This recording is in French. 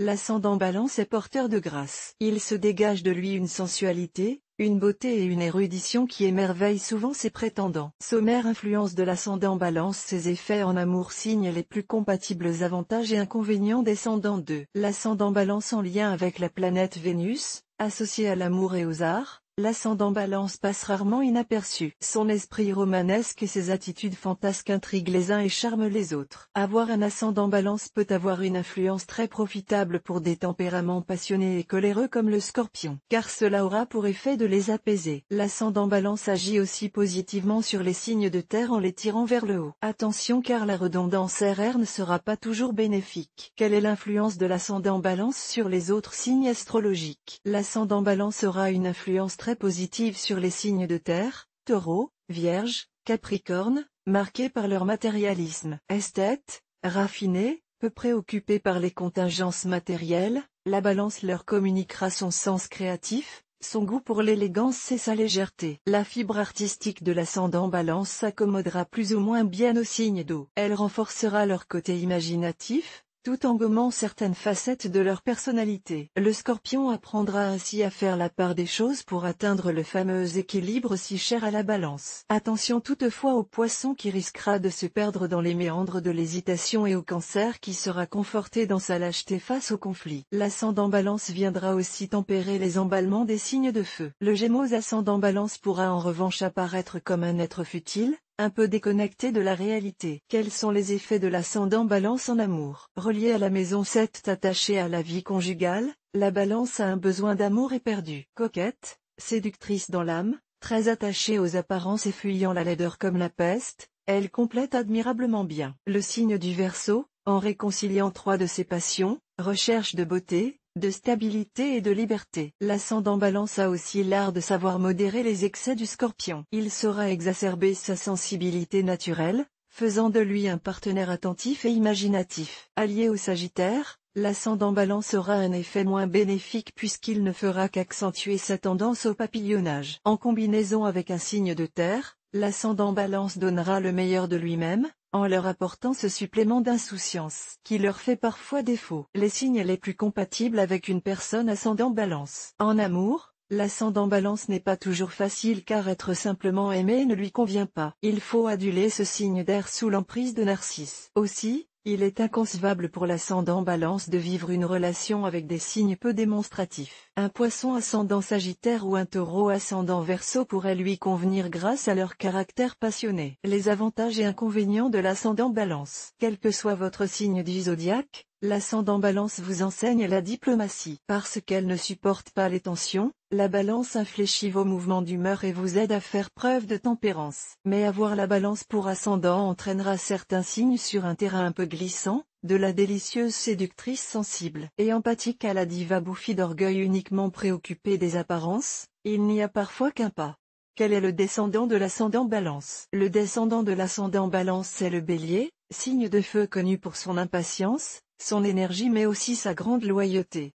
l'ascendant Balance est porteur de grâce. Il se dégage de lui une sensualité, une beauté et une érudition qui émerveillent souvent ses prétendants. Sommaire influence de l'ascendant Balance. Ses effets en amour. Signes les plus compatibles. Avantages et inconvénients. Descendant 2. L'ascendant Balance en lien avec la planète Vénus, associé à l'amour et aux arts. L'ascendant Balance passe rarement inaperçu. Son esprit romanesque et ses attitudes fantasques intriguent les uns et charment les autres. Avoir un ascendant Balance peut avoir une influence très profitable pour des tempéraments passionnés et coléreux comme le Scorpion, car cela aura pour effet de les apaiser. L'ascendant Balance agit aussi positivement sur les signes de terre en les tirant vers le haut. Attention, car la redondance RR ne sera pas toujours bénéfique. Quelle est l'influence de l'ascendant Balance sur les autres signes astrologiques? L'ascendant Balance aura une influence très positive sur les signes de terre, Taureau, Vierge, Capricorne, marqués par leur matérialisme. Esthète, raffiné, peu préoccupé par les contingences matérielles, la Balance leur communiquera son sens créatif, son goût pour l'élégance et sa légèreté. La fibre artistique de l'ascendant Balance s'accommodera plus ou moins bien aux signes d'eau. Elle renforcera leur côté imaginatif, tout en gommant certaines facettes de leur personnalité. Le Scorpion apprendra ainsi à faire la part des choses pour atteindre le fameux équilibre si cher à la Balance. Attention toutefois au Poisson qui risquera de se perdre dans les méandres de l'hésitation et au Cancer qui sera conforté dans sa lâcheté face au conflit. L'ascendant Balance viendra aussi tempérer les emballements des signes de feu. Le Gémeaux ascendant Balance pourra en revanche apparaître comme un être futile, un peu déconnecté de la réalité. Quels sont les effets de l'ascendant Balance en amour? Relié à la maison 7, attaché à la vie conjugale, la Balance a un besoin d'amour éperdu. Coquette, séductrice dans l'âme, très attachée aux apparences et fuyant la laideur comme la peste, elle complète admirablement bien. Le signe du Verseau, en réconciliant trois de ses passions, recherche de beauté, de stabilité et de liberté. L'ascendant Balance a aussi l'art de savoir modérer les excès du Scorpion. Il saura exacerber sa sensibilité naturelle, faisant de lui un partenaire attentif et imaginatif. Allié au Sagittaire, l'ascendant Balance aura un effet moins bénéfique puisqu'il ne fera qu'accentuer sa tendance au papillonnage. En combinaison avec un signe de terre, l'ascendant Balance donnera le meilleur de lui-même, en leur apportant ce supplément d'insouciance qui leur fait parfois défaut. Les signes les plus compatibles avec une personne ascendant Balance. En amour, l'ascendant Balance n'est pas toujours facile car être simplement aimé ne lui convient pas. Il faut aduler ce signe d'air sous l'emprise de Narcisse. Aussi, il est inconcevable pour l'ascendant Balance de vivre une relation avec des signes peu démonstratifs. Un Poisson ascendant Sagittaire ou un Taureau ascendant Verseau pourrait lui convenir grâce à leur caractère passionné. Les avantages et inconvénients de l'ascendant Balance. Quel que soit votre signe du zodiaque, l'ascendant Balance vous enseigne la diplomatie. Parce qu'elle ne supporte pas les tensions, la Balance infléchit vos mouvements d'humeur et vous aide à faire preuve de tempérance. Mais avoir la Balance pour ascendant entraînera certains signes sur un terrain un peu glissant, de la délicieuse séductrice sensible et empathique à la diva bouffie d'orgueil uniquement préoccupée des apparences, il n'y a parfois qu'un pas. Quel est le descendant de l'ascendant Balance? Le descendant de l'ascendant Balance c'est le Bélier, signe de feu connu pour son impatience, son énergie mais aussi sa grande loyauté.